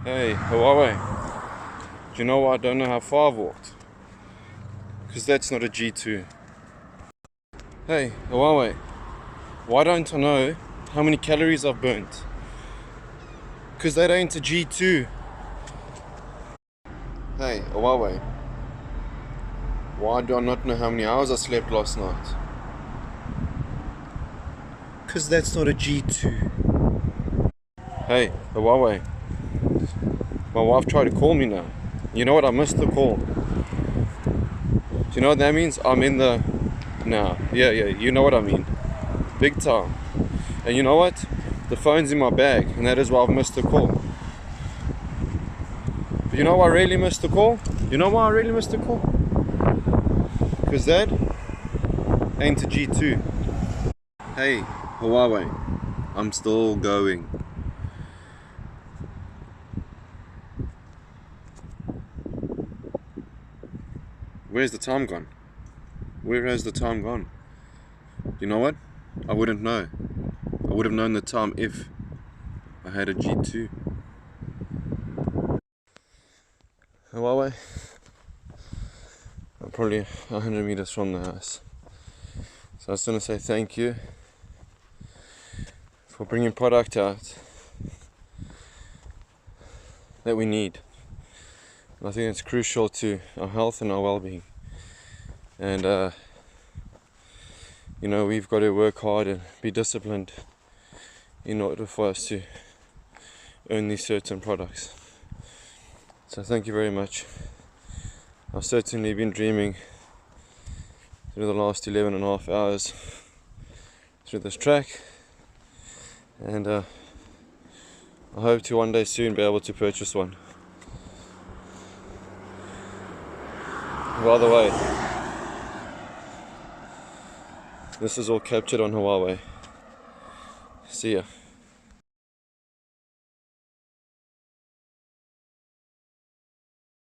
Hey, Huawei, do you know why I don't know how far I've walked? Because that's not a G2. Hey, Huawei, why don't I know how many calories I've burnt? Because that ain't a G2. Hey, Huawei, why do I not know how many hours I slept last night? Because that's not a G2. Hey, Huawei, my wife tried to call me now. You know what? I missed the call. Do you know what that means? I'm in the... Nah, yeah, you know what I mean. Big time. And you know what? The phone's in my bag, and that is why I've missed the call. But you know why I really missed the call? You know why I really missed the call? Because that ain't a G2. Hey, Huawei, I'm still going. Where's the time gone? Where has the time gone? You know what? I wouldn't know. I would have known the time if I had a G2. Huawei, I'm probably 100 meters from the house. So I just want to say thank you for bringing product out that we need. And I think it's crucial to our health and our well-being. And you know, we've got to work hard and be disciplined in order for us to earn these certain products. So thank you very much. I've certainly been dreaming through the last 11.5 hours through this track, and I hope to one day soon be able to purchase one. By the way, this is all captured on Huawei. See ya.